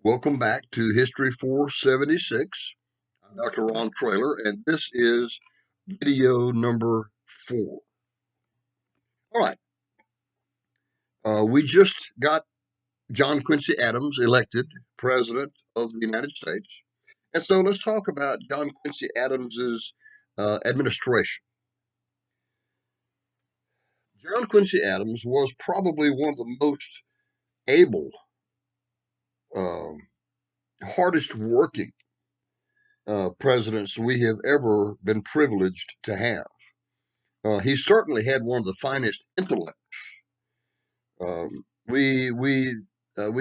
Welcome back to History 476. I'm Dr. Ron Traylor, and this is video number 4. All right, we just got John Quincy Adams elected President of the United States. And so let's talk about John Quincy Adams's administration. John Quincy Adams was probably one of the most able, um, hardest working presidents we have ever been privileged to have. He certainly had one of the finest intellects. We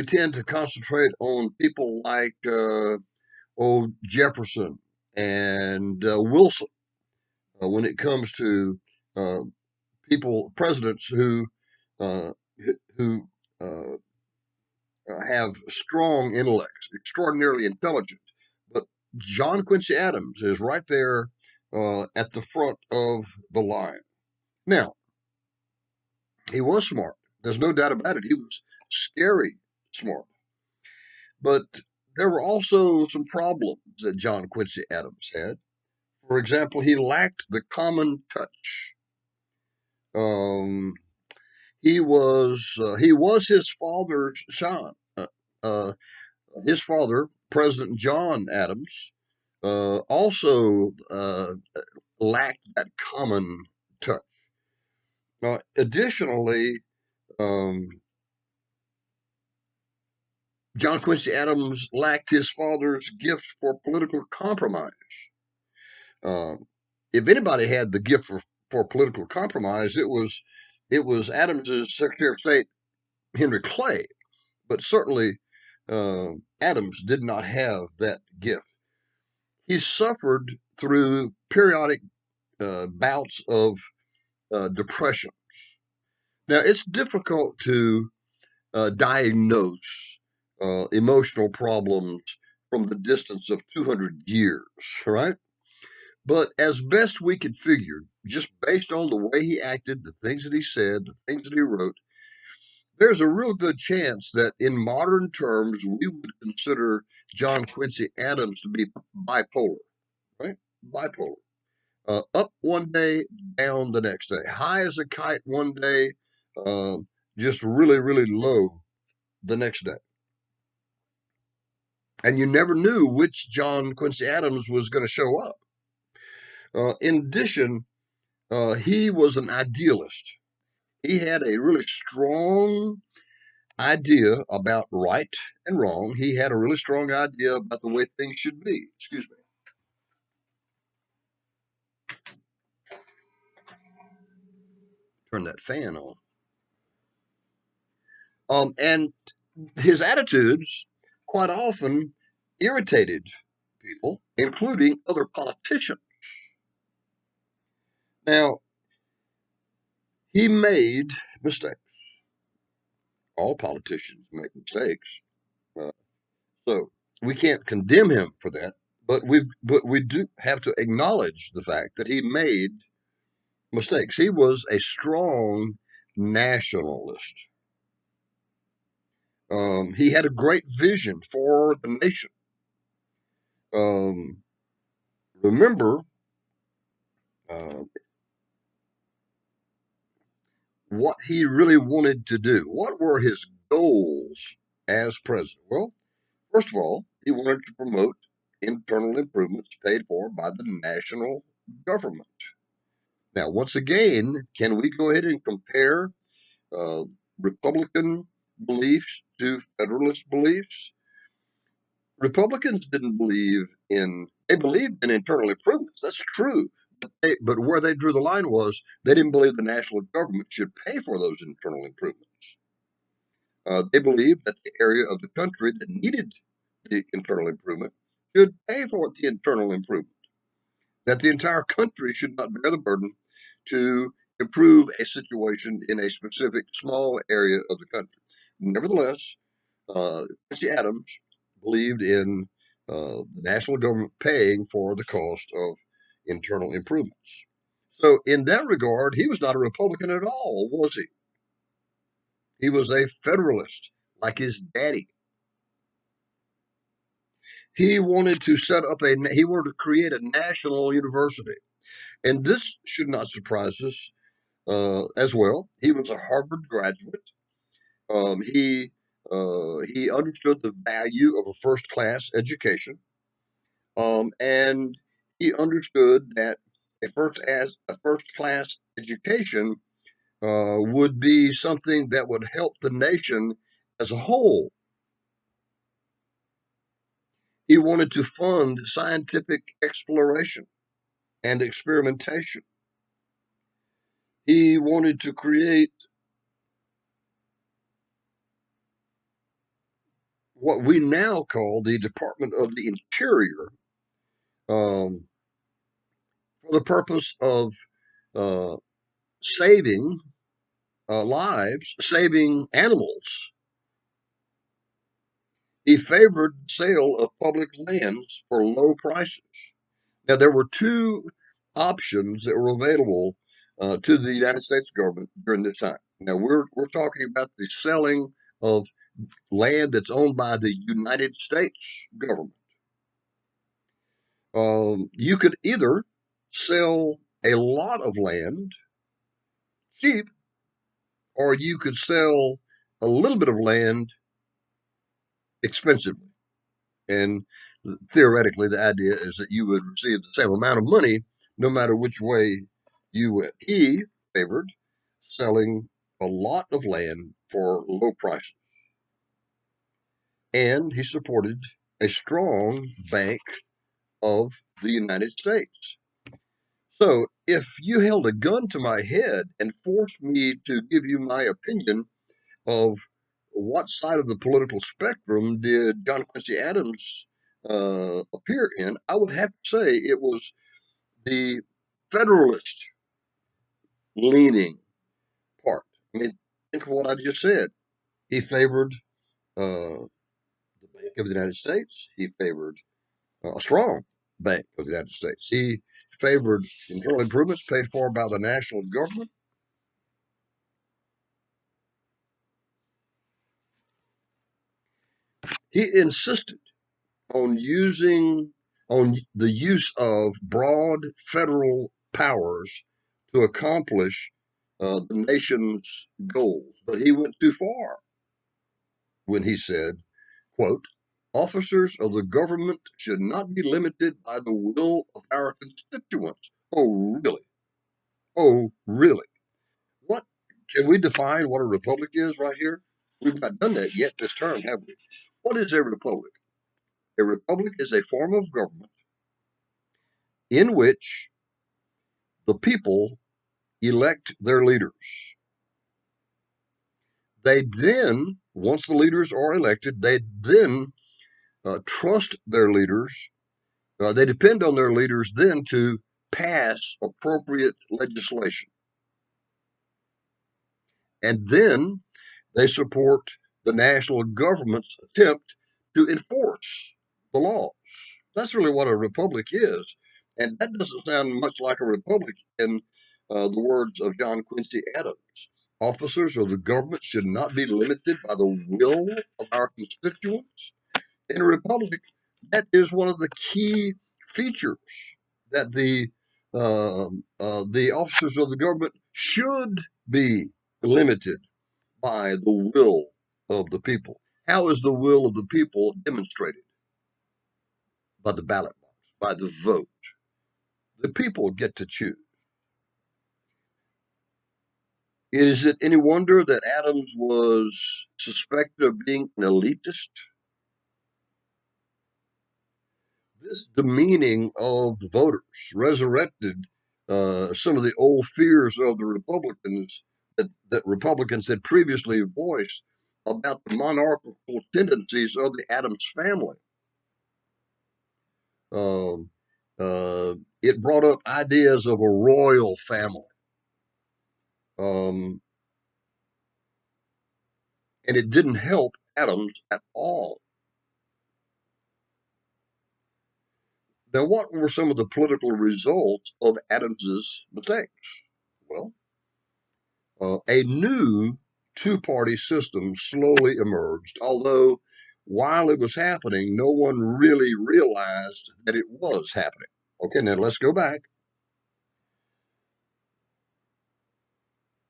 tend to concentrate on people like old Jefferson and Wilson when it comes to uh, presidents uh, who have strong intellects, extraordinarily intelligent. But John Quincy Adams is right there at the front of the line. Now, he was smart. There's no doubt about it. He was scary smart. But there were also some problems that John Quincy Adams had. For example, he lacked the common touch. Um, he was his father's son. Uh, his father, President John Adams, also lacked that common touch. Additionally, um, John Quincy Adams lacked his father's gift for political compromise. Um, if anybody had the gift for political compromise, it was Adams's Secretary of State Henry Clay, but certainly Adams did not have that gift. He suffered through periodic bouts of depressions. Now, it's difficult to diagnose emotional problems from the distance of 200 years, right? But as best we could figure, just based on the way he acted, the things that he said, the things that he wrote, there's a real good chance that in modern terms, we would consider John Quincy Adams to be bipolar, right? Bipolar. Up one day, down the next day. High as a kite one day, uh, just really, really low the next day. And you never knew which John Quincy Adams was going to show up. In addition, he was an idealist. He had a really strong idea about right and wrong. He had a really strong idea about the way things should be. Excuse me. Turn that fan on. And his attitudes quite often irritated people, including other politicians. Now, he made mistakes. All politicians make mistakes. Uh, so we can't condemn him for that, but we do have to acknowledge the fact that he made mistakes. He was a strong nationalist. He had a great vision for the nation. Um, remember uh, what he really wanted to do. What were his goals as president? Well, first of all, he wanted to promote internal improvements paid for by the national government. Now, once again, can we go ahead and compare uh, Republican beliefs to Federalist beliefs? Republicans didn't believe in, they believed in internal improvements. That's true. But where they drew the line was they didn't believe the national government should pay for those internal improvements. They believed that the area of the country that needed the internal improvement should pay for the internal improvement, that the entire country should not bear the burden to improve a situation in a specific small area of the country. Nevertheless, Quincy Adams believed in the national government paying for the cost of internal improvements. So, in that regard, he was not a Republican at all, was he? He was a Federalist, like his daddy. He wanted to create a national university. And this should not surprise us as well. He was a Harvard graduate. He understood the value of a first class education, and he understood that a first class education would be something that would help the nation as a whole. He wanted to fund scientific exploration and experimentation. He wanted to create what we now call the Department of the Interior, um, for the purpose of uh, saving lives, saving animals. He favored the sale of public lands for low prices. Now, there were two options that were available to the United States government during this time. Now, we're talking about the selling of land that's owned by the United States government. You could either sell a lot of land cheap, or you could sell a little bit of land expensively. And theoretically, the idea is that you would receive the same amount of money no matter which way you went. He favored selling a lot of land for low prices, and he supported a strong Bank of the United States. So, if you held a gun to my head and forced me to give you my opinion of what side of the political spectrum did John Quincy Adams appear in, I would have to say it was the Federalist leaning part. I mean, think of what I just said. He favored the Bank of the United States. He favored a strong Bank of the United States. He favored internal improvements paid for by the national government. He insisted on the use of broad federal powers to accomplish the nation's goals. But he went too far when he said, quote, officers of the government should not be limited by the will of our constituents. Oh, really? Oh, really? What can we define what a republic is right here? We've not done that yet this term, have we? What is a republic? A republic is a form of government in which the people elect their leaders. They then, once the leaders are elected, they then trust their leaders. They depend on their leaders then to pass appropriate legislation. And then they support the national government's attempt to enforce the laws. That's really what a republic is. And that doesn't sound much like a republic in the words of John Quincy Adams. Officers of the government should not be limited by the will of our constituents. In a republic, that is one of the key features that the officers of the government should be limited by the will of the people. How is the will of the people demonstrated? By the ballot box, by the vote. The people get to choose. Is it any wonder that Adams was suspected of being an elitist? This demeaning of the voters resurrected some of the old fears of the Republicans that Republicans had previously voiced about the monarchical tendencies of the Adams family. Um, it brought up ideas of a royal family, um, and it didn't help Adams at all. Now, what were some of the political results of Adams's mistakes? Well, a new two-party system slowly emerged, although while it was happening, no one really realized that it was happening. Okay, now let's go back.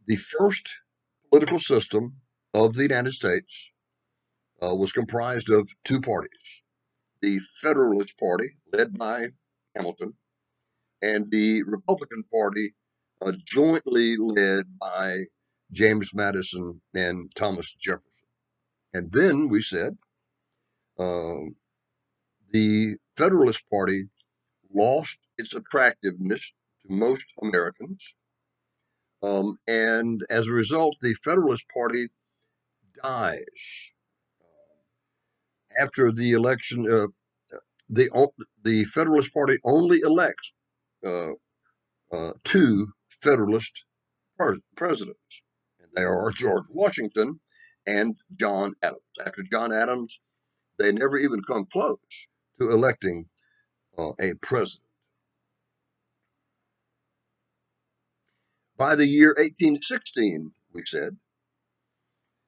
The first political system of the United States was comprised of two parties: the Federalist Party, led by Hamilton, and the Republican Party, jointly led by James Madison and Thomas Jefferson. And then we said um, the Federalist Party lost its attractiveness to most Americans. And as a result, the Federalist Party dies. After the election, the, the Federalist Party only elects uh, two Federalist presidents. And they are George Washington and John Adams. After John Adams, they never even come close to electing a president. By the year 1816, we said,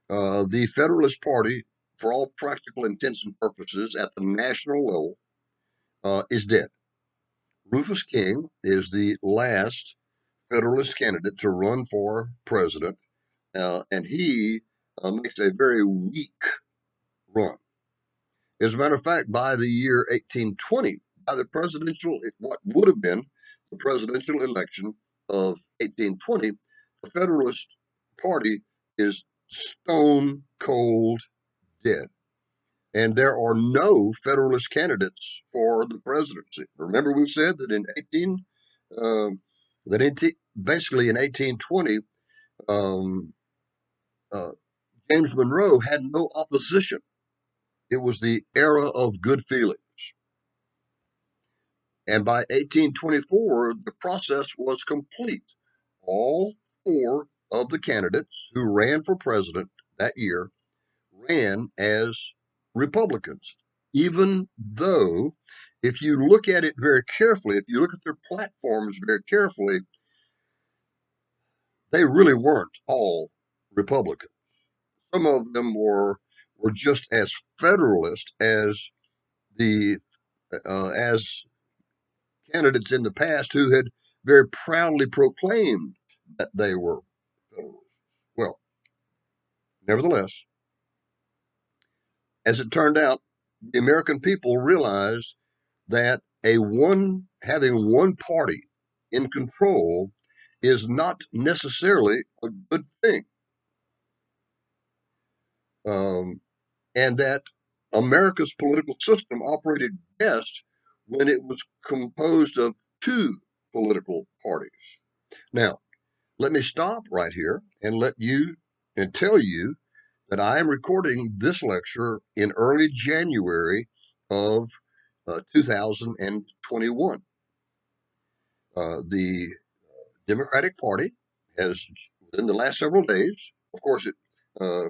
the Federalist Party, for all practical intents and purposes at the national level, is dead. Rufus King is the last Federalist candidate to run for president, and he makes a very weak run. As a matter of fact, by the year 1820, by the presidential, what would have been the presidential election of 1820, the Federalist Party is stone cold dead. And there are no Federalist candidates for the presidency. Remember, we said that in 18, that basically in 1820, um, uh, James Monroe had no opposition. It was the era of good feelings. And by 1824, the process was complete. All four of the candidates who ran for president that year ran as Republicans, even though, if you look at it very carefully, if you look at their platforms very carefully, they really weren't all Republicans. Some of them were just as Federalist the as candidates in the past who had very proudly proclaimed that they were Federalists. Well, nevertheless, as it turned out, the American people realized that having one party in control is not necessarily a good thing, um, and that America's political system operated best when it was composed of two political parties. Now, let me stop right here and tell you that I am recording this lecture in early January of 2021. The Democratic Party has, within the last several days, of course, uh,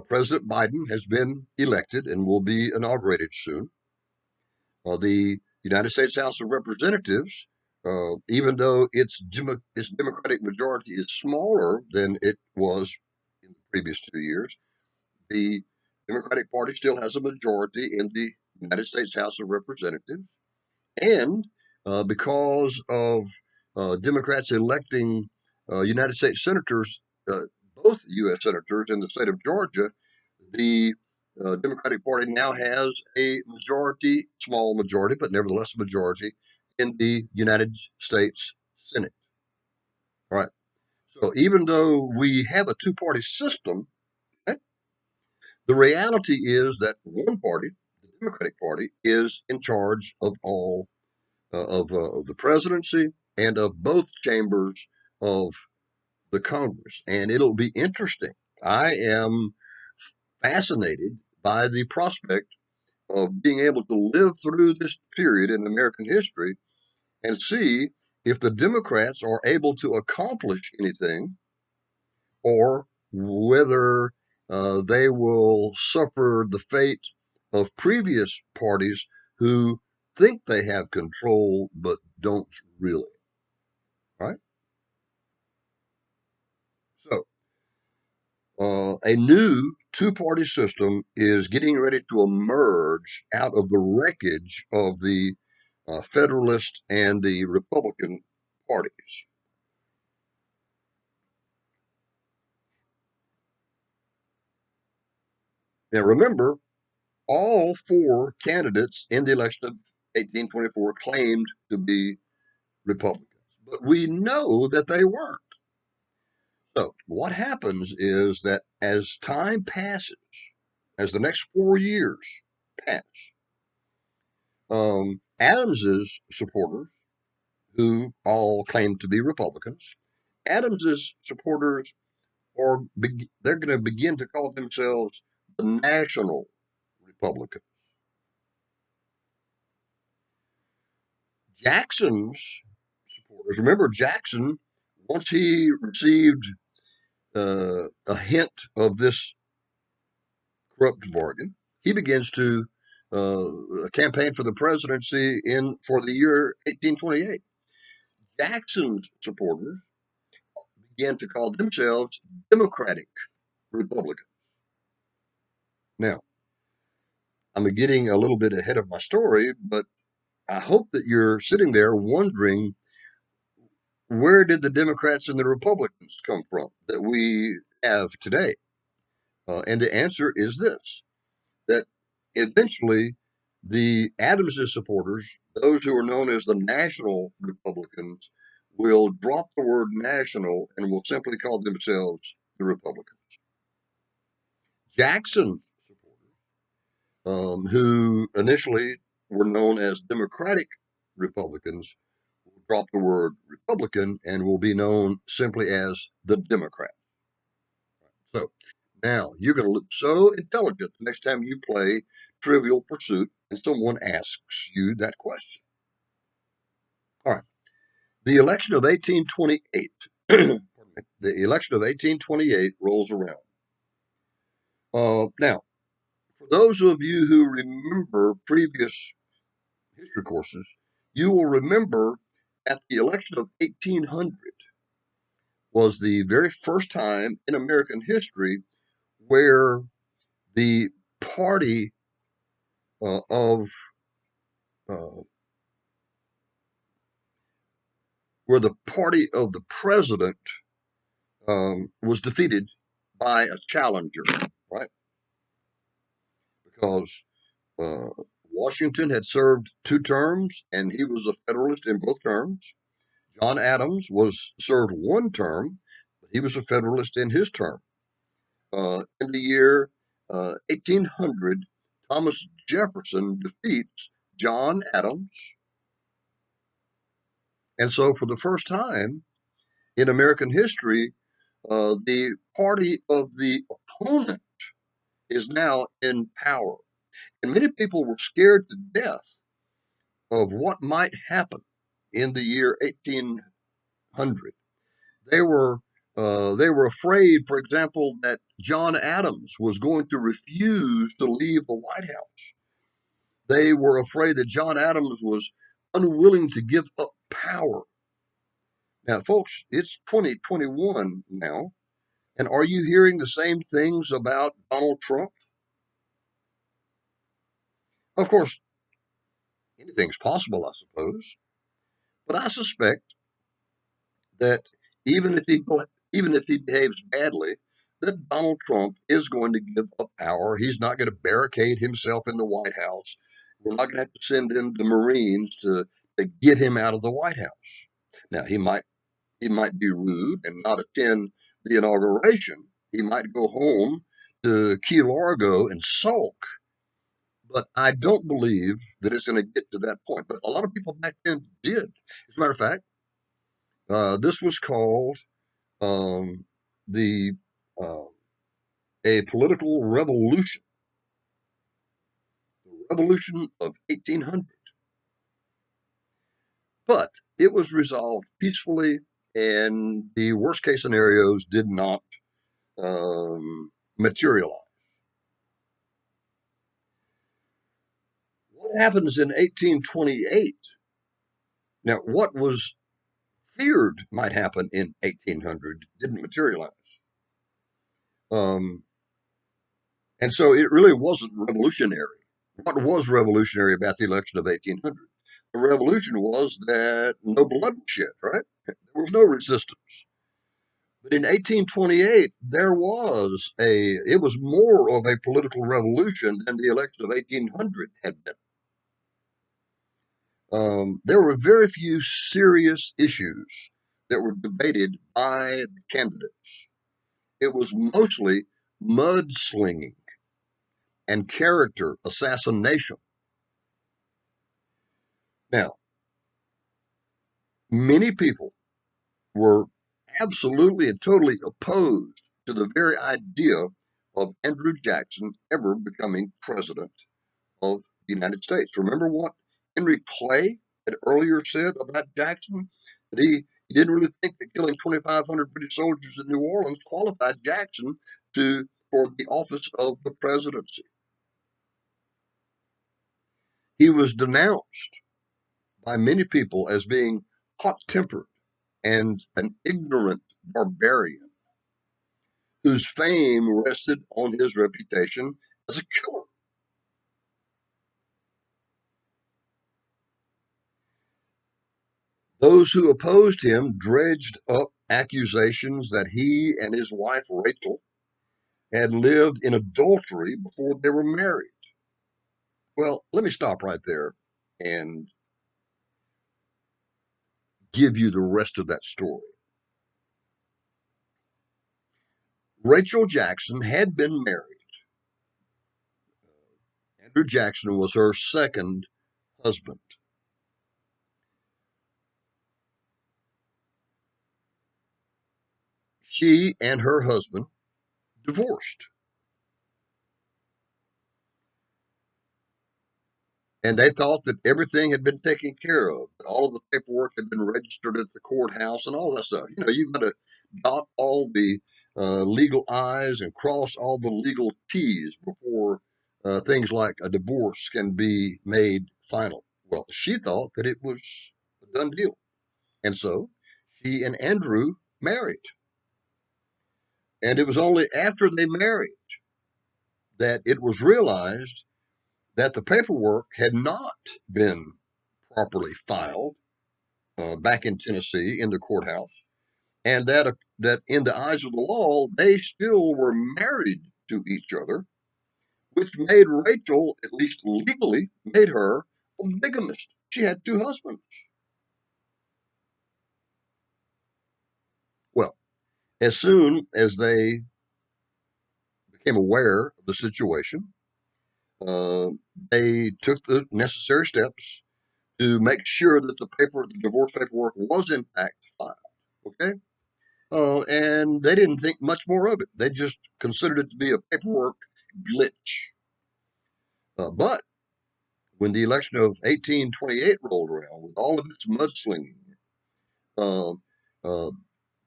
President Biden has been elected and will be inaugurated soon. The United States House of Representatives, even though its Democratic majority is smaller than it was in the previous 2 years, the Democratic Party still has a majority in the United States House of Representatives. And because of Democrats electing United States senators, both U.S. senators in the state of Georgia, the Democratic Party now has a majority, small majority, but nevertheless a majority in the United States Senate. All right. So even though we have a two-party system, okay, the reality is that one party, the Democratic Party, is in charge of all of the presidency and of both chambers of the Congress. And it'll be interesting. I am fascinated by the prospect of being able to live through this period in American history and see if the Democrats are able to accomplish anything or whether they will suffer the fate of previous parties who think they have control but don't really. Right? So, A new two-party system is getting ready to emerge out of the wreckage of the Federalist and the Republican parties. Now, remember, all four candidates in the election of 1824 claimed to be Republicans, but we know that they weren't. So, what happens is that as time passes, as the next 4 years pass, Adams's supporters, who all claim to be Republicans, Adams's supporters they're going to begin to call themselves the National Republicans. Jackson's supporters, remember Jackson, once he received a hint of this corrupt bargain, he begins to campaign for the presidency for the year 1828. Jackson's supporters began to call themselves Democratic Republicans. Now, I'm getting a little bit ahead of my story, but I hope that you're sitting there wondering, where did the Democrats and the Republicans come from that we have today? And the answer is this, that eventually the Adams supporters, those who are known as the National Republicans, will drop the word national and will simply call themselves the Republicans. Jackson's supporters, who initially were known as Democratic Republicans, will drop the word Republican and will be known simply as the Democrats. So now you're going to look so intelligent the next time you play Trivial Pursuit and someone asks you that question. All right. The election of 1828, the election of 1828 rolls around. Now, for those of you who remember previous history courses, you will remember at the election of 1800 was the very first time in American history where the party of uh, where the party of the president was defeated by a challenger, right? Because uh, Washington had served 2 terms and he was a Federalist in both terms. John Adams was served 1 term, but he was a Federalist in his term. In the year 1800, Thomas Jefferson defeats John Adams. And so, for the first time in American history, the party of the opponent is now in power. And many people were scared to death of what might happen in the year 1800. They were they were afraid, for example, that John Adams was going to refuse to leave the White House. They were afraid that John Adams was unwilling to give up power. Now, folks, it's 2021 now, and are you hearing the same things about Donald Trump? Of course, anything's possible, I suppose, but I suspect that even if he even if he behaves badly, that Donald Trump is going to give up power. He's not going to barricade himself in the White House. We're not going to have to send in the Marines to get him out of the White House. Now he might be rude and not attend the inauguration. He might go home to Key Largo and sulk. But I don't believe that it's going to get to that point. But a lot of people back then did. As a matter of fact, this was called um, the uh, a political revolution, the revolution of 1800. But it was resolved peacefully, and the worst case scenarios did not materialize. What happens in 1828? Now, what was feared might happen in 1800 didn't materialize. Um, and so it really wasn't revolutionary. What was revolutionary about the election of 1800? The revolution was that no blood was shed, right? There was no resistance. But in 1828, it was more of a political revolution than the election of 1800 had been. There were very few serious issues that were debated by the candidates. It was mostly mudslinging and character assassination. Now, many people were absolutely and totally opposed to the very idea of Andrew Jackson ever becoming president of the United States. Remember what Henry Clay had earlier said about Jackson? That he didn't really think that killing 2,500 British soldiers in New Orleans qualified Jackson for the office of the presidency. He was denounced by many people as being hot tempered and an ignorant barbarian whose fame rested on his reputation as a killer. Those who opposed him dredged up accusations that he and his wife Rachel had lived in adultery before they were married. Well, let me stop right there and give you the rest of that story. Rachel Jackson had been married. Andrew Jackson was her second husband. She and her husband divorced. And they thought that everything had been taken care of, that all of the paperwork had been registered at the courthouse and all that stuff. You know, you've got to dot all the legal I's and cross all the legal T's before things like a divorce can be made final. Well, she thought that it was a done deal. And so she and Andrew married. And it was only after they married that it was realized that the paperwork had not been properly filed back in Tennessee in the courthouse, and that in the eyes of the law they still were married to each other, which made Rachel, at least legally, made her a bigamist. She had two husbands. Well, as soon as they became aware of the situation, uh, they took the necessary steps to make sure that the divorce paperwork was in fact filed. Okay. And they didn't think much more of it. They just considered it to be a paperwork glitch. But when the election of 1828 rolled around, with all of its mudslinging, uh, uh,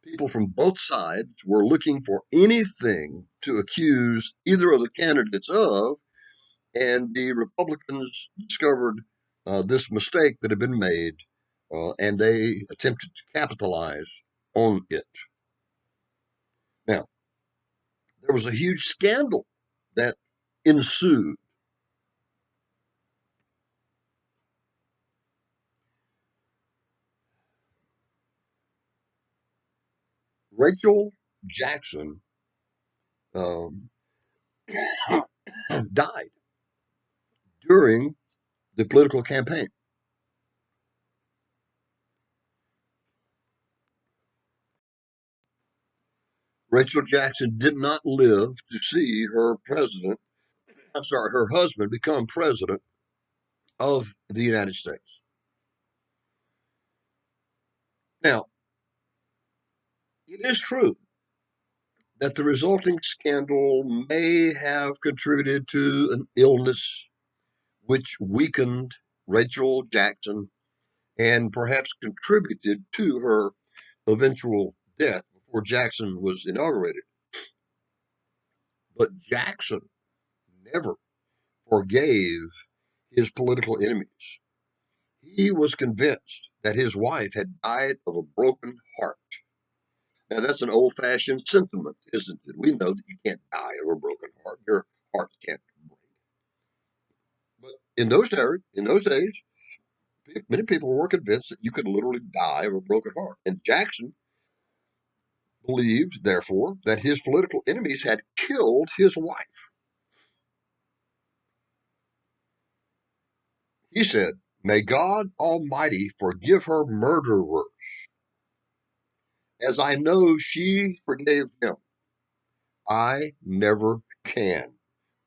people from both sides were looking for anything to accuse either of the candidates of, and the Republicans discovered this mistake that had been made, and they attempted to capitalize on it. Now, there was a huge scandal that ensued. Rachel Jackson um, died during the political campaign. Rachel Jackson did not live to see her husband become president of the United States. Now, it is true that the resulting scandal may have contributed to an illness which weakened Rachel Jackson and perhaps contributed to her eventual death before Jackson was inaugurated. But Jackson never forgave his political enemies. He was convinced that his wife had died of a broken heart. Now, that's an old-fashioned sentiment, isn't it? We know that you can't die of a broken heart. Your heart can't break. But in those days, many people were convinced that you could literally die of a broken heart. And Jackson believed, therefore, that his political enemies had killed his wife. He said, "May God Almighty forgive her murderers, as I know she forgave him. I never can."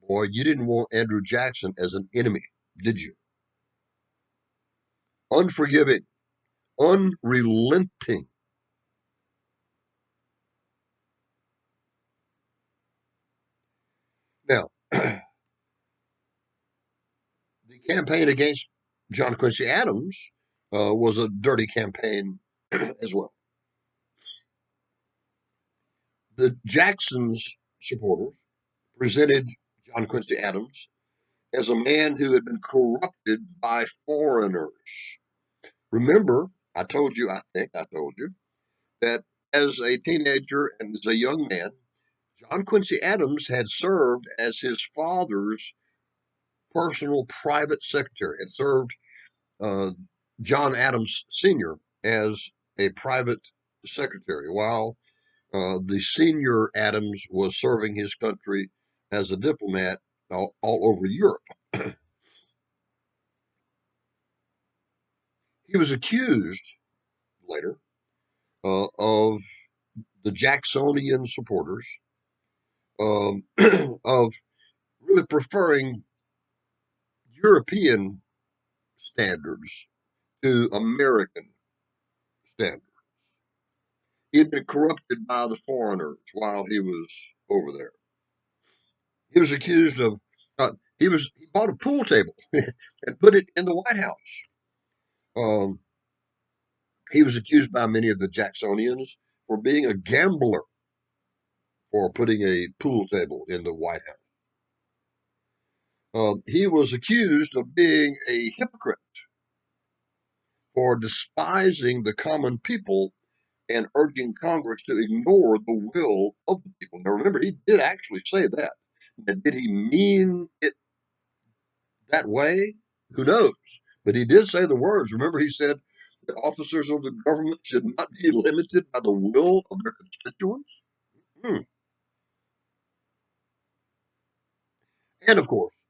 Boy, you didn't want Andrew Jackson as an enemy, did you? Unforgiving, unrelenting. Now, the campaign against John Quincy Adams was a dirty campaign as well. The Jacksons' supporters presented John Quincy Adams as a man who had been corrupted by foreigners. Remember, I think I told you, that as a teenager and as a young man, John Quincy Adams had served as his father's personal private secretary, had served uh, John Adams Sr. as a private secretary, while the senior Adams was serving his country as a diplomat all over Europe. He was accused later of the Jacksonian supporters of really preferring European standards to American standards. He had been corrupted by the foreigners while he was over there. He was accused of he bought a pool table and put it in the White House. Um, he was accused by many of the Jacksonians for being a gambler for putting a pool table in the White House. He was accused of being a hypocrite for despising the common people and urging Congress to ignore the will of the people. Now, remember, he did actually say that. Now, did he mean it that way? Who knows? But he did say the words. Remember, he said that officers of the government should not be limited by the will of their constituents. Hmm. And of course,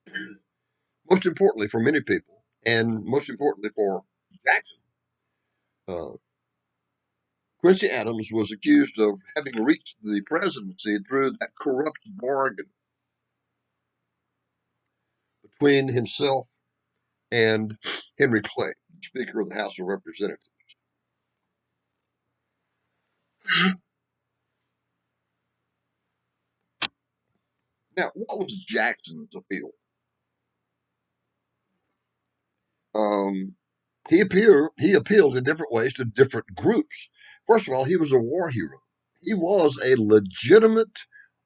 most importantly for many people, and most importantly for Jackson, uh, Quincy Adams was accused of having reached the presidency through that corrupt bargain between himself and Henry Clay, Speaker of the House of Representatives. Now, what was Jackson's appeal? Um, he appealed in different ways to different groups. First of all, he was a war hero. He was a legitimate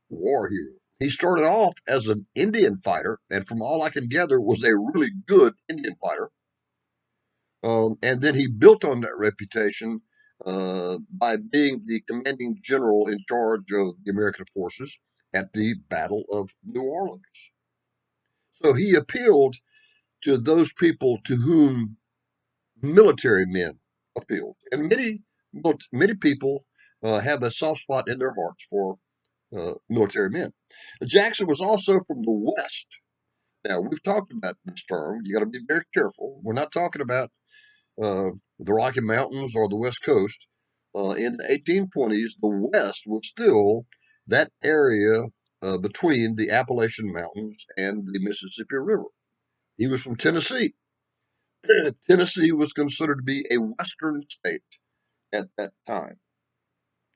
war hero. He started off as an Indian fighter, and from all I can gather, was a really good Indian fighter. And then he built on that reputation by being the commanding general in charge of the American forces at the Battle of New Orleans. So he appealed to those people to whom military men appealed, and many people have a soft spot in their hearts for military men. Jackson was also from the West. Now we've talked about this term. You got to be very careful. We're not talking about uh, the Rocky Mountains or the West Coast. In the 1820s, the West was still that area between the Appalachian Mountains and the Mississippi River. He was from Tennessee. Tennessee was considered to be a Western state at that time.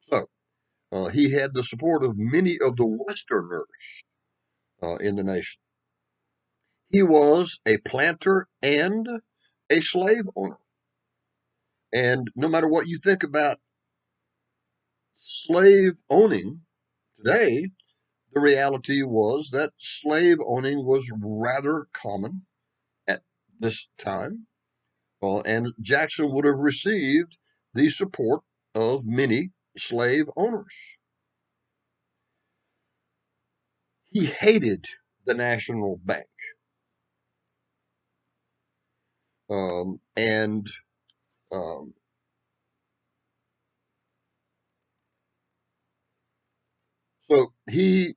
So he had the support of many of the Westerners in the nation. He was a planter and a slave owner. And no matter what you think about slave owning today, the reality was that slave owning was rather common at this time. And Jackson would have received the support of many slave owners. He hated the National Bank. And um, so he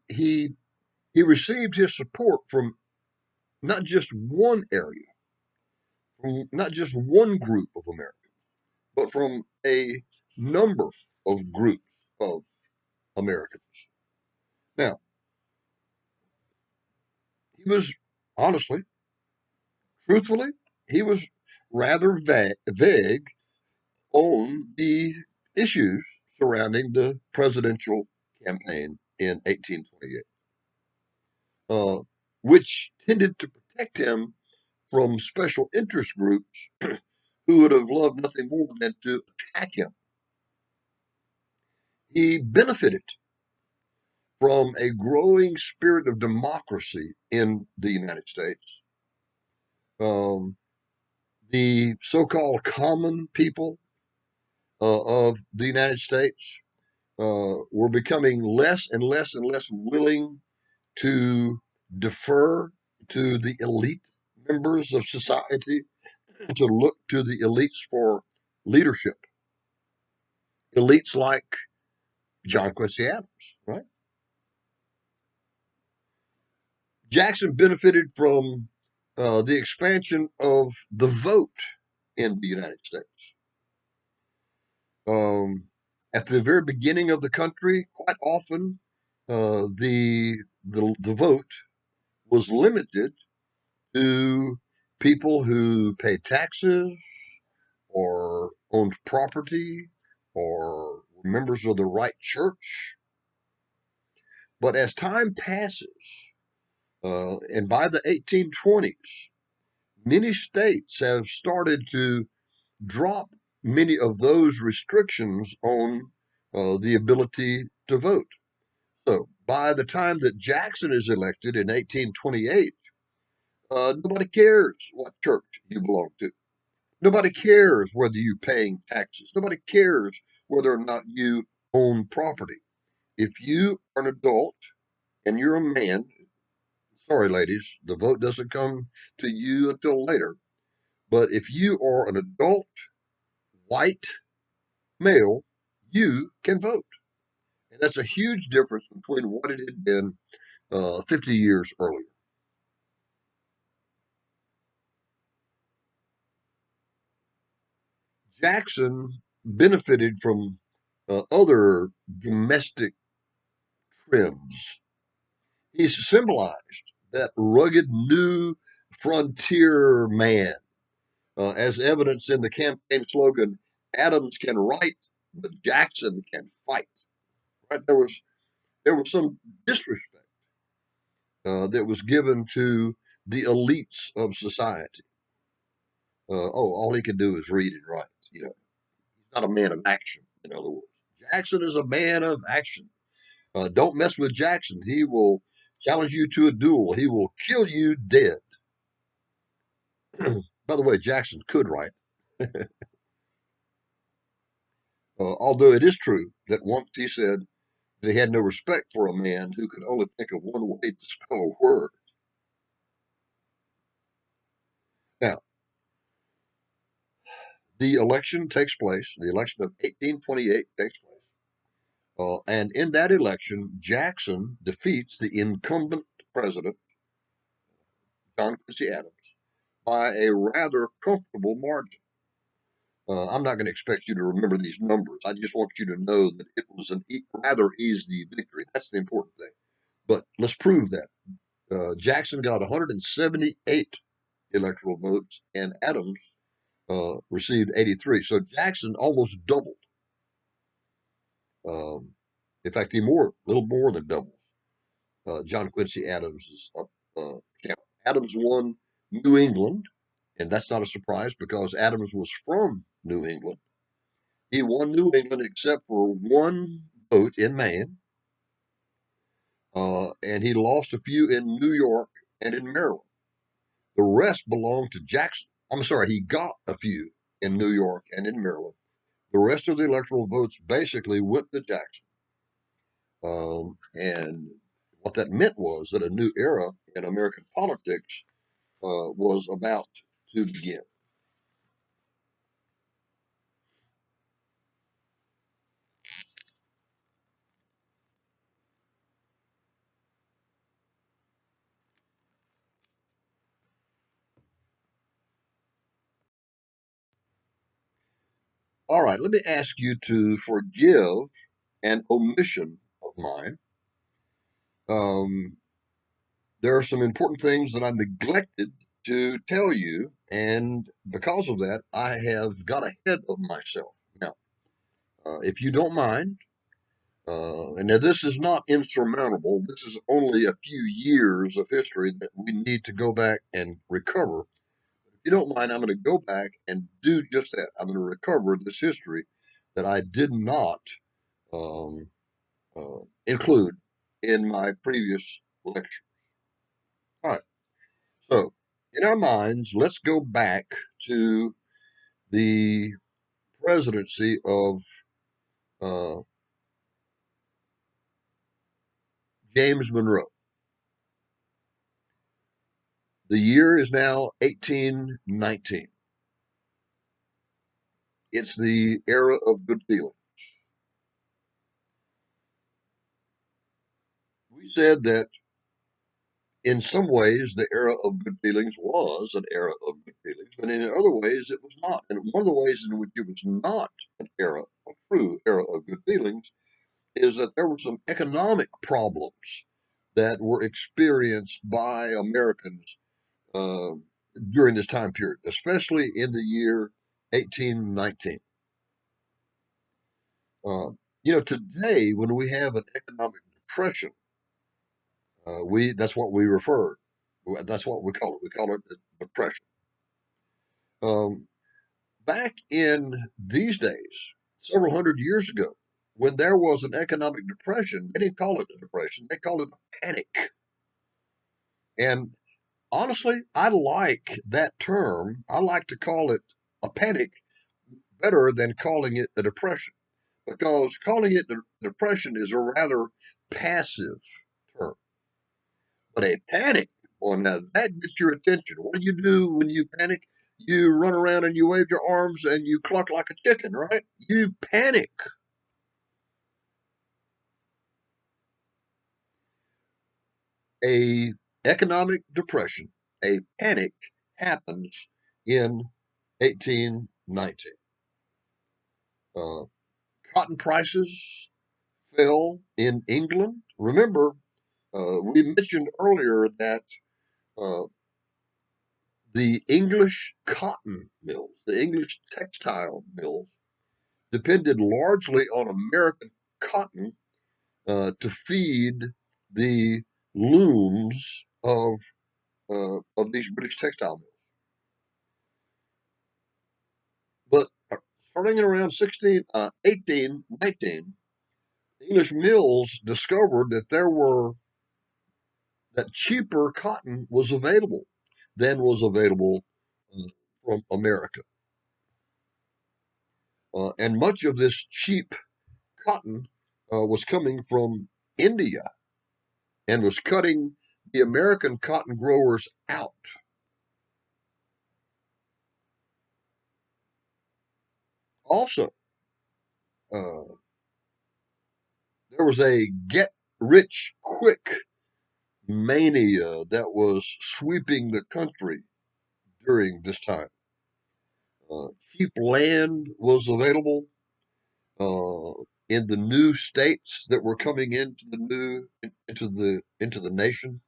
received his support from not just one area, from not just one group of Americans, but from a number of groups of Americans. Now, he was honestly, truthfully, he was rather vague on the issues surrounding the presidential campaign in 1828, which tended to protect him from special interest groups who would have loved nothing more than to attack him. He benefited from a growing spirit of democracy in the United States. Um, the so called common people of the United States were becoming less and less and less willing to defer to the elite members of society, to look to the elites for leadership. Elites like John Quincy Adams, right? Jackson benefited from the expansion of the vote in the United States. Um, at the very beginning of the country, quite often the vote was limited to people who paid taxes or owned property or were members of the right church. But as time passes, and by the 1820s, many states have started to drop many of those restrictions on the ability to vote. So by the time that Jackson is elected in 1828, nobody cares what church you belong to. Nobody cares whether you're paying taxes. Nobody cares whether or not you own property. If you are an adult and you're a man, sorry, ladies, the vote doesn't come to you until later. But if you are an adult, white male, you can vote. And that's a huge difference between what it had been 50 years earlier. Jackson benefited from other domestic trends. He's symbolized that rugged new frontier man, as evidence in the campaign slogan, Adams can write, but Jackson can fight. Right? There was some disrespect that was given to the elites of society. All he can do is read and write. He's not a man of action, in other words. Jackson is a man of action. Don't mess with Jackson. He will challenge you to a duel. He will kill you dead. By the way, Jackson could write, although it is true that once he said that he had no respect for a man who could only think of one way to spell a word. Now, the election takes place, the election of 1828 takes place. And in that election, Jackson defeats the incumbent president, John Quincy Adams, by a rather comfortable margin. I'm not going to expect you to remember these numbers. I just want you to know that it was a rather easy victory. That's the important thing. But let's prove that. Jackson got 178 electoral votes, and Adams received 83. So Jackson almost doubled. Um, in fact, he a little more than doubled John Quincy Adams' count. Adams won New England, and that's not a surprise because Adams was from New England. He won New England except for one vote in Maine, and he lost a few in New York and in Maryland. The rest belonged to Jackson. I'm sorry, he got a few in New York and in Maryland. The rest of the electoral votes basically went to Jackson. And what that meant was that a new era in American politics was about to begin. All right, let me ask you to forgive an omission of mine. Um, there are some important things that I neglected to tell you, and because of that, I have got ahead of myself. Now, if you don't mind, and now this is not insurmountable, this is only a few years of history that we need to go back and recover. If you don't mind, I'm going to go back and do just that. I'm going to recover this history that I did not um, include in my previous lecture. All right. So, in our minds, let's go back to the presidency of uh, James Monroe. The year is now 1819. It's the era of good feeling. We said that in some ways the era of good feelings was an era of good feelings, but in other ways it was not. And one of the ways in which it was not an era, a true era of good feelings, is that there were some economic problems that were experienced by Americans uh, during this time period, especially in the year 1819. Uh, today when we have an economic depression, we that's what we refer, that's what we call it. We call it the depression. Um, Back in these days, several hundred years ago, when there was an economic depression, they didn't call it a depression; they called it a panic. And honestly, I like that term. I like to call it a panic better than calling it a depression, because calling it a depression is a rather passive term. But a panic, well, now that gets your attention. What do when you panic? You run around and you wave your arms and you cluck like a chicken, right? You panic. A economic depression, a panic happens in 1819. Uh, Cotton prices fell in England. Remember, we mentioned earlier that uh, the English cotton mills, the English textile mills, depended largely on American cotton to feed the looms of these British textile mills. But starting in around 1819, English mills discovered that cheaper cotton was available than was available uh, from America. And much of this cheap cotton was coming from India and was cutting the American cotton growers out. Also, uh, there was a get rich quick mania that was sweeping the country during this time. Cheap land was available in the new states that were coming into the nation.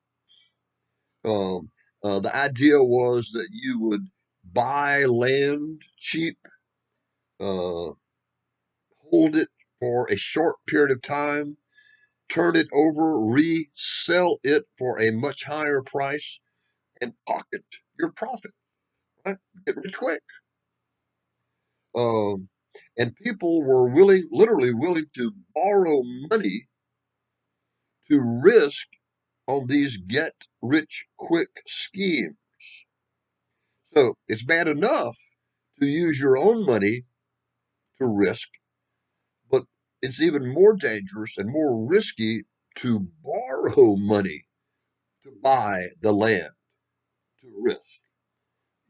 Um, the idea was that you would buy land cheap, uh, hold it for a short period of time, turn it over, resell it for a much higher price, and pocket your profit. Right? Get rich quick. Um, and people were literally willing to borrow money to risk on these get rich quick schemes. So it's bad enough to use your own money to risk, but it's even more dangerous and more risky to borrow money to buy the land to risk.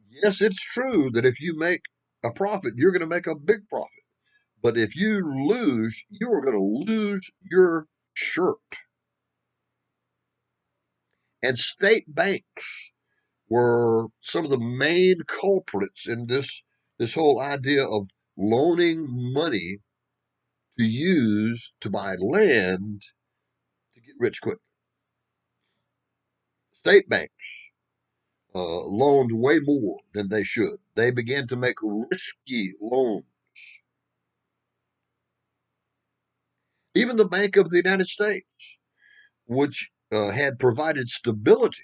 Yes, it's true that if you make a profit, you're going to make a big profit. But if you lose, you are going to lose your shirt. And state banks were some of the main culprits in this whole idea of loaning money to use to buy land to get rich quick. State banks loaned way more than they should. They began to make risky loans. Even the Bank of the United States, which had provided stability,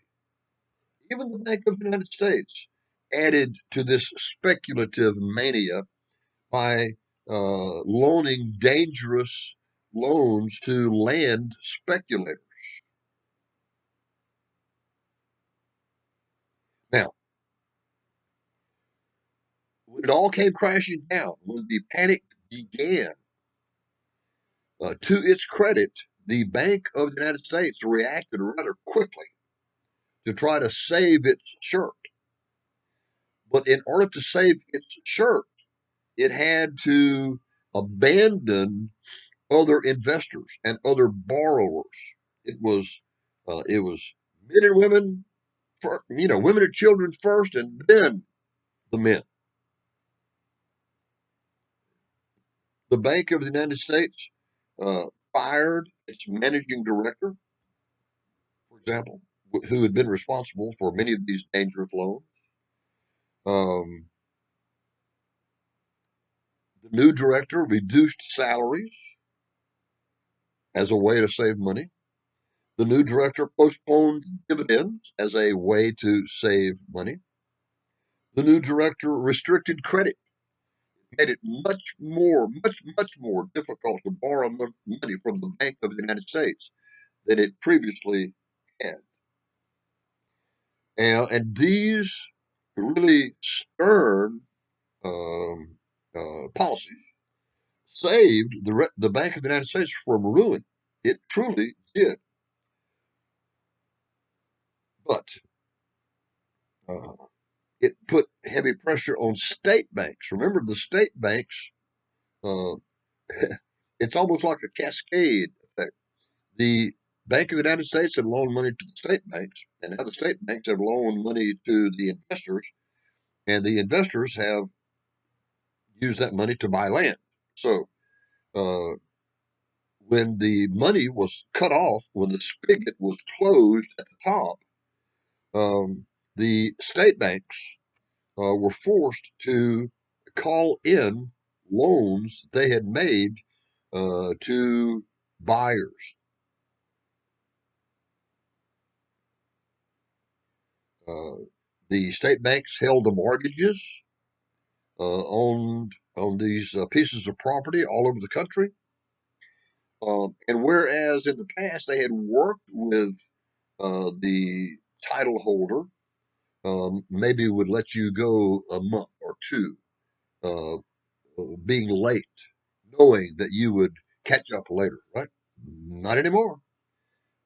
even the Bank of the United States added to this speculative mania by loaning dangerous loans to land speculators. Now, when it all came crashing down, when the panic began, to its credit, the Bank of the United States reacted rather quickly to try to save its shirt. But in order to save its shirt, it had to abandon other investors and other borrowers. It was men and women, women and children first, and then the men. The Bank of the United States fired its managing director, for example, who had been responsible for many of these dangerous loans. Um, the new director reduced salaries as a way to save money. The new director postponed dividends as a way to save money. The new director restricted credit, made it much more difficult to borrow money from the Bank of the United States than it previously had. And these really stern policies saved the Bank of the United States from ruin. It truly did. But uh, it put heavy pressure on state banks. Remember, the state banks, uh, it's almost like a cascade effect. The Bank of the United States had loaned money to the state banks, and now the state banks have loaned money to the investors, and the investors have used that money to buy land. So, uh, when the money was cut off, when the spigot was closed at the top, the state banks were forced to call in loans they had made to buyers. Uh, the state banks held the mortgages on these pieces of property all over the country. And whereas in the past they had worked with the title holder, maybe would let you go a month or two, uh, being late, knowing that you would catch up later, right? Not anymore.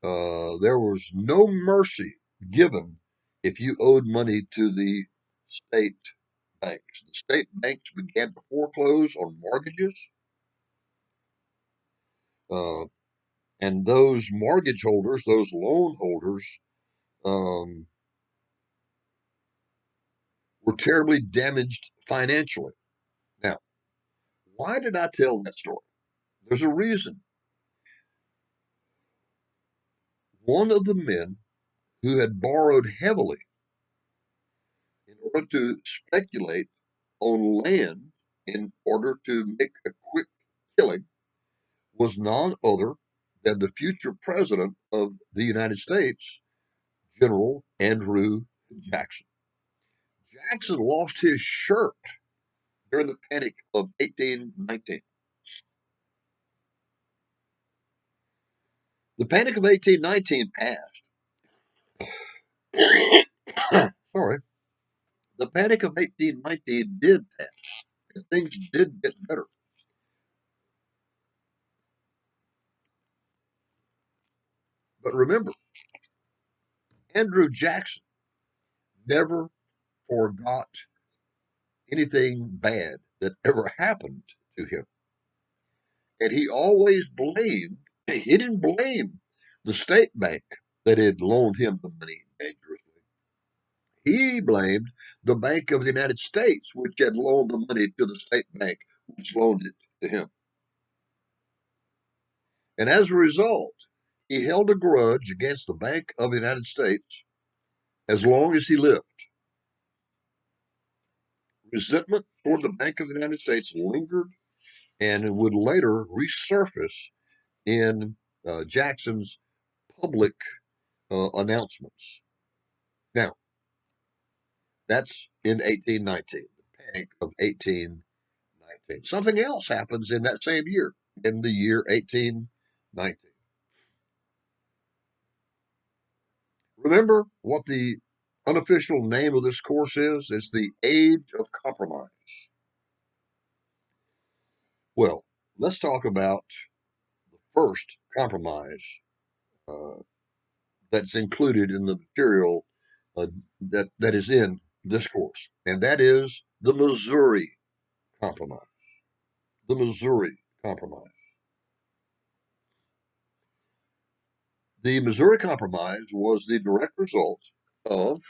There was no mercy given if you owed money to the state banks. The state banks began to foreclose on mortgages, uh, and those mortgage holders, those loan holders, um, were terribly damaged financially. Now, why did I tell that story? There's a reason. One of the men who had borrowed heavily in order to speculate on land in order to make a quick killing was none other than the future president of the United States, General Andrew Jackson. Jackson lost his shirt during the Panic of 1819. The Panic of 1819 passed. Sorry. The Panic of 1819 did pass, and things did get better. But remember, Andrew Jackson never forgot anything bad that ever happened to him. And he always blamed, he didn't blame the state bank that had loaned him the money dangerously. He blamed the Bank of the United States, which had loaned the money to the state bank, which loaned it to him. And as a result, he held a grudge against the Bank of the United States as long as he lived. Resentment toward the Bank of the United States lingered and would later resurface in Jackson's public announcements. Now, that's in 1819, the Panic of 1819. Something else happens in that same year, in the year 1819. Remember what the unofficial name of this course is? It's the Age of Compromise. Well, let's talk about the first compromise uh, that's included in the material uh, that is in this course, and that is the Missouri Compromise. The Missouri Compromise. The Missouri Compromise was the direct result of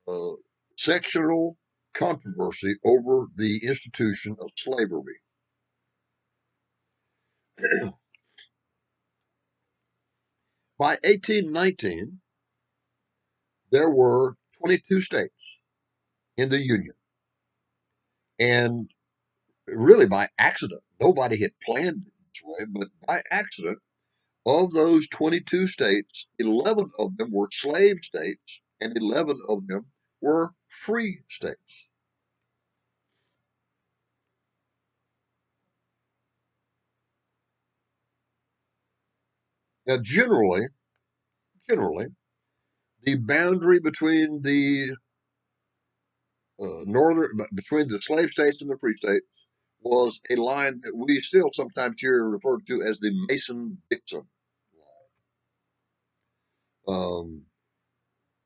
uh, sectional controversy over the institution of slavery. By 1819, there were 22 states in the Union. And really by accident, nobody had planned it this way, but by accident, of those 22 states, 11 of them were slave states and 11 of them were free states. Now, generally, the boundary between the between the slave states and the free states was a line that we still sometimes hear referred to as the Mason-Dixon line.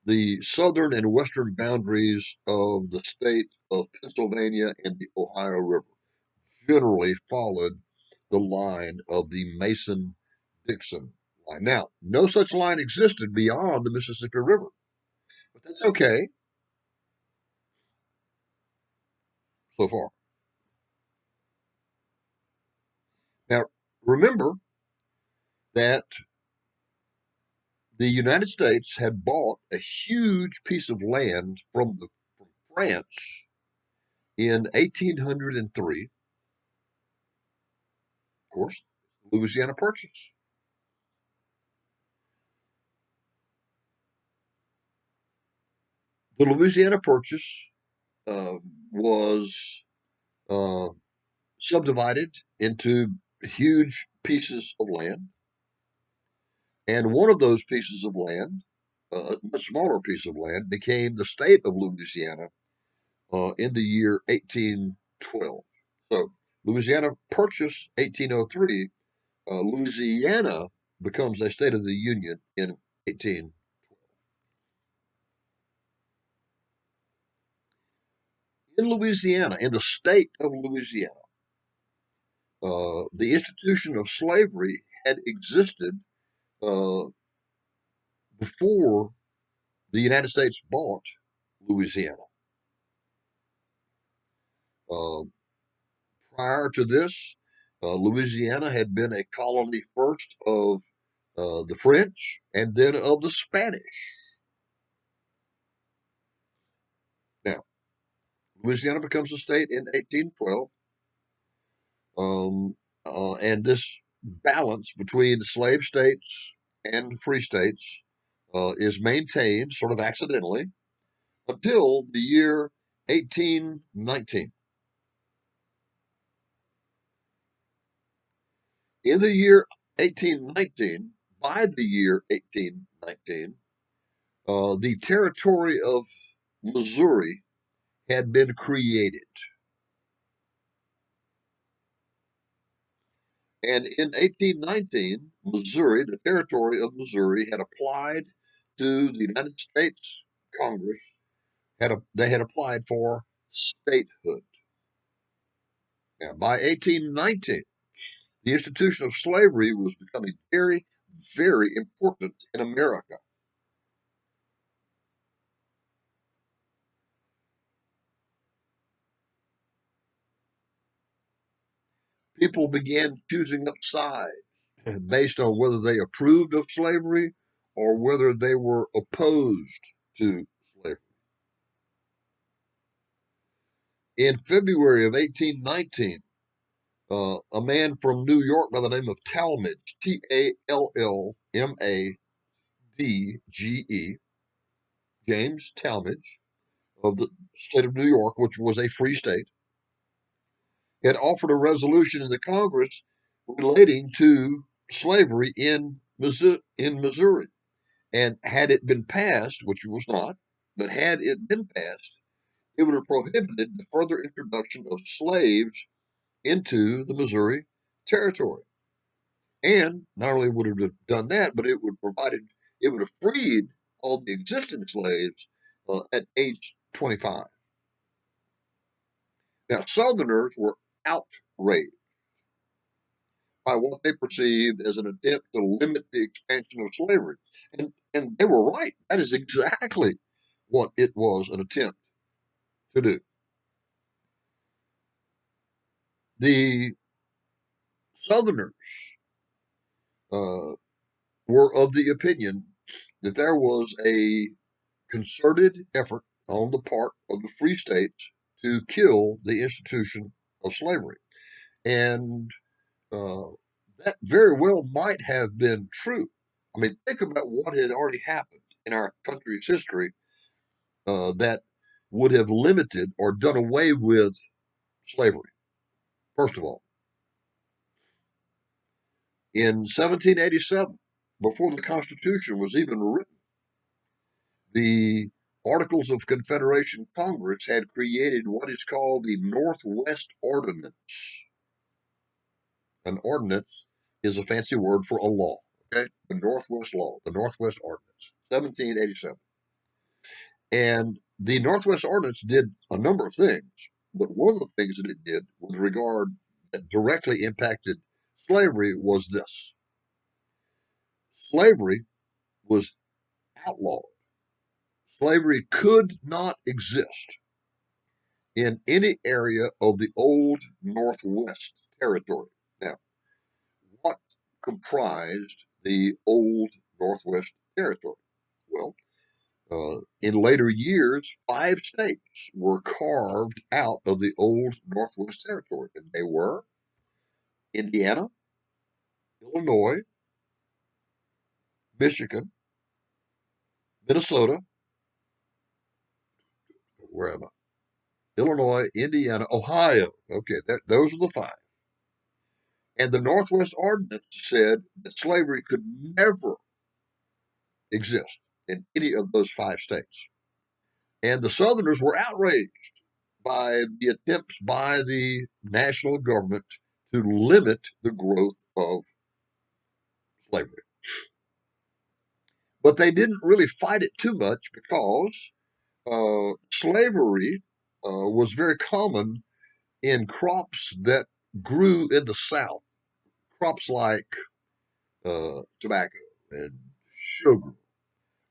The southern and western boundaries of the state of Pennsylvania and the Ohio River generally followed the line of the Mason-Dixon line. Now, no such line existed beyond the Mississippi River, but that's okay so far. Now, remember that the United States had bought a huge piece of land from France in 1803, of course, Louisiana Purchase. The Louisiana Purchase uh, was uh, subdivided into huge pieces of land. And one of those pieces of land, a much smaller piece of land, became the state of Louisiana in the year 1812. So Louisiana purchased 1803. Louisiana becomes a state of the Union in 1812. In Louisiana, in the state of Louisiana, the institution of slavery had existed uh, before the United States bought Louisiana. Uh, Prior to this, Louisiana had been a colony first of the French and then of the Spanish. Now, Louisiana becomes a state in 1812, and this balance between slave states and free states is maintained sort of accidentally until the year 1819. In the year 1819, by the year 1819, the territory of Missouri had been created. And in 1819, Missouri, the territory of Missouri, had applied to the United States Congress. They had applied for statehood. Now, by 1819, the institution of slavery was becoming very, very important in America. People began choosing up sides based on whether they approved of slavery or whether they were opposed to slavery. In February of 1819, a man from New York by the name of Talmadge, Talmadge, James Talmadge of the state of New York, which was a free state, had offered a resolution in the Congress relating to slavery in Missouri. And had it been passed, which it was not, but had it been passed, it would have prohibited the further introduction of slaves into the Missouri territory. And not only would it have done that, but it would have freed all the existing slaves at age 25. Now, Southerners were outraged by what they perceived as an attempt to limit the expansion of slavery. And they were right. That is exactly what it was an attempt to do. The Southerners uh, were of the opinion that there was a concerted effort on the part of the free states to kill the institution of slavery. And uh, that very well might have been true. I mean, think about what had already happened in our country's history that would have limited or done away with slavery. First of all, in 1787, before the Constitution was even written, the Articles of Confederation Congress had created what is called the Northwest Ordinance. An ordinance is a fancy word for a law. Okay, the Northwest Law, the Northwest Ordinance, 1787. And the Northwest Ordinance did a number of things, but one of the things that it did with regard that directly impacted slavery was this: slavery was outlawed. Slavery could not exist in any area of the old Northwest Territory. Now, what comprised the old Northwest Territory? Well, in later years, 5 states were carved out of the old Northwest Territory, and they were Indiana, Illinois, Michigan, Minnesota, where am I? Illinois, Indiana, Ohio. Okay, those are the 5. And the Northwest Ordinance said that slavery could never exist in any of those 5 states. And the Southerners were outraged by the attempts by the national government to limit the growth of slavery. But they didn't really fight it too much because slavery was very common in crops that grew in the South, crops like tobacco and sugar,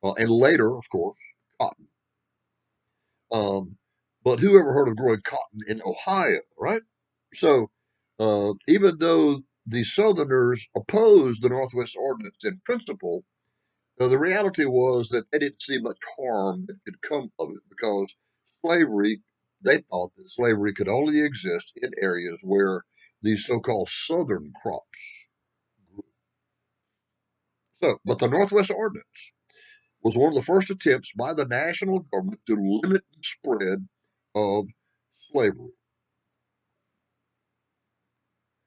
and later, of course, cotton. Um, but who ever heard of growing cotton in Ohio, right? So even though the Southerners opposed the Northwest Ordinance in principle, the reality was that they didn't see much harm that could come of it because slavery, they thought that slavery could only exist in areas where these so-called Southern crops grew. So, but the Northwest Ordinance was one of the first attempts by the national government to limit the spread of slavery.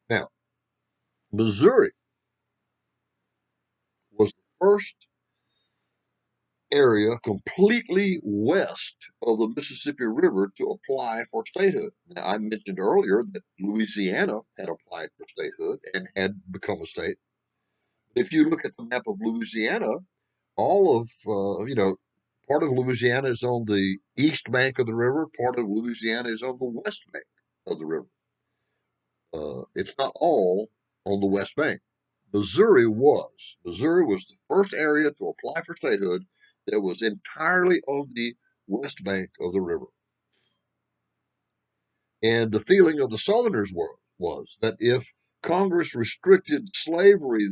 Now, Missouri was the first area completely west of the Mississippi River to apply for statehood. Now, I mentioned earlier that Louisiana had applied for statehood and had become a state. If you look at the map of Louisiana, all of part of Louisiana is on the east bank of the river. Part of Louisiana is on the west bank of the river. It's not all on the west bank. Missouri was. Missouri was the first area to apply for statehood that was entirely on the west bank of the river. And the feeling of the Southerners was that if Congress restricted slavery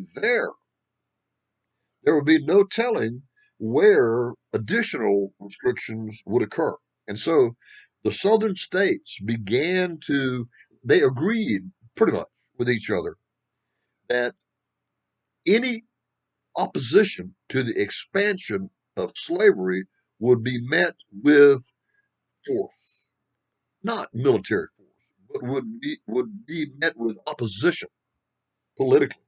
there would be no telling where additional restrictions would occur. And so the Southern states they agreed pretty much with each other that any opposition to the expansion of slavery would be met with force, not military force, but would be met with opposition politically.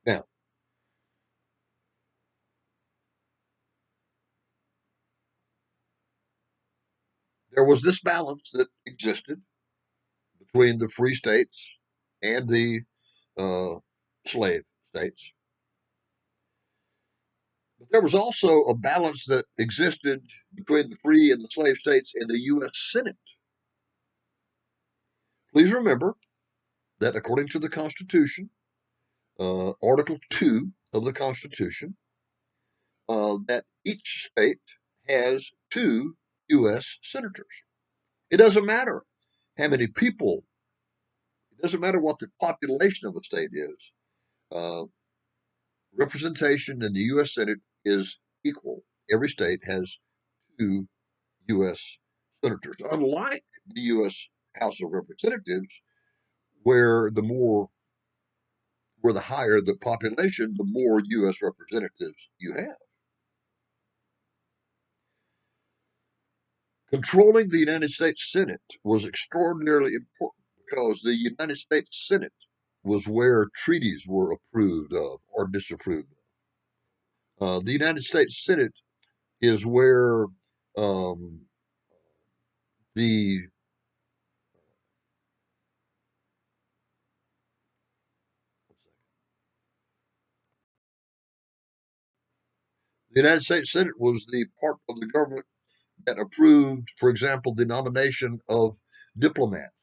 Now, there was this balance that existed between the free states and the uh, slave states. But there was also a balance that existed between the free and the slave states in the U.S. Senate. Please remember that according to the Constitution, Article 2 of the Constitution, that each state has two U.S. senators. It doesn't matter how many people, it doesn't matter what the population of a state is. Uh, Representation in the U.S. Senate is equal. Every state has two U.S. senators, unlike the U.S. House of Representatives, where where the higher the population, the more U.S. representatives you have. Controlling the United States Senate was extraordinarily important because the United States Senate was where treaties were approved of or disapproved of. The United States Senate is where um, the United States Senate was the part of the government that approved, for example, the nomination of diplomats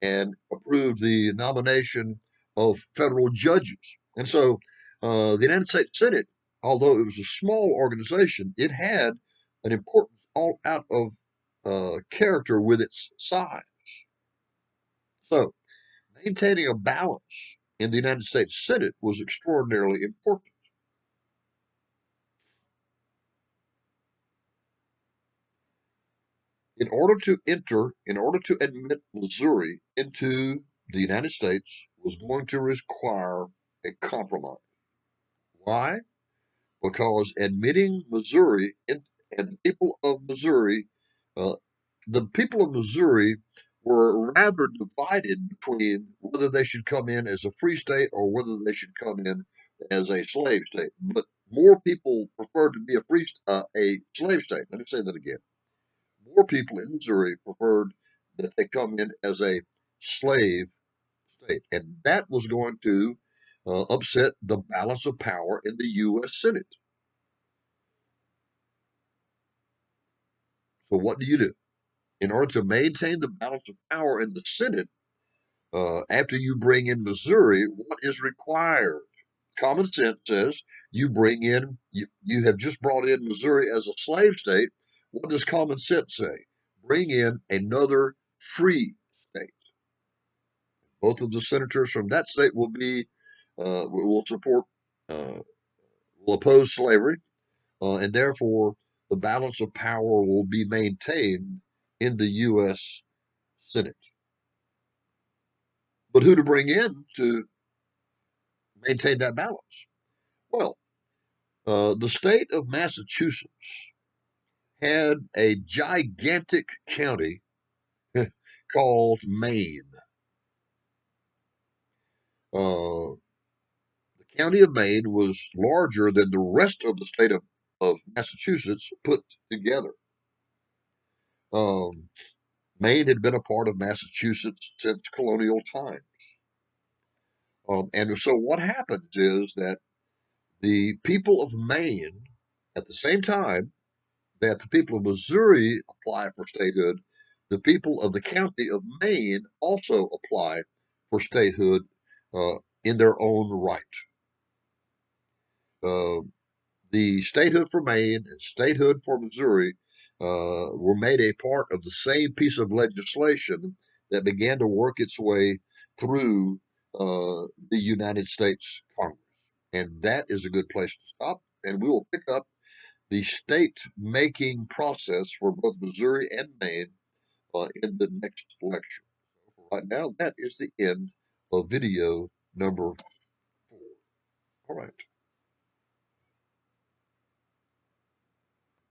and approved the nomination of federal judges. And so the United States Senate, although it was a small organization, it had an importance all out of character with its size. So maintaining a balance in the United States Senate was extraordinarily important. In order to admit Missouri into the United States was going to require a compromise. Why? Because admitting Missouri and uh, the people of Missouri were rather divided between whether they should come in as a free state or whether they should come in as a slave state. But more people preferred to be a slave state. Let me say that again. More people in Missouri preferred that they come in as a slave state, and that was going to upset the balance of power in the U.S. Senate. So, what do you do? In order to maintain the balance of power in the Senate, after you bring in Missouri, what is required? Common sense says you have just brought in Missouri as a slave state. What does common sense say? Bring in another free state. Both of the senators from that state will support, uh, will oppose slavery, and therefore the balance of power will be maintained in the U.S. Senate. But who to bring in to maintain that balance? Well, the state of Massachusetts had a gigantic county called Maine. The county of Maine was larger than the rest of the state of Massachusetts put together. Um, Maine had been a part of Massachusetts since colonial times. And so what happens is that the people of Maine, at the same time that the people of Missouri apply for statehood, the people of the county of Maine also apply for statehood uh, in their own right. Uh, the statehood for Maine and statehood for Missouri were made a part of the same piece of legislation that began to work its way through the United States Congress. And that is a good place to stop. And we will pick up the state making process for both Missouri and Maine in the next lecture. So for right now, that is the end of video number 4. All right.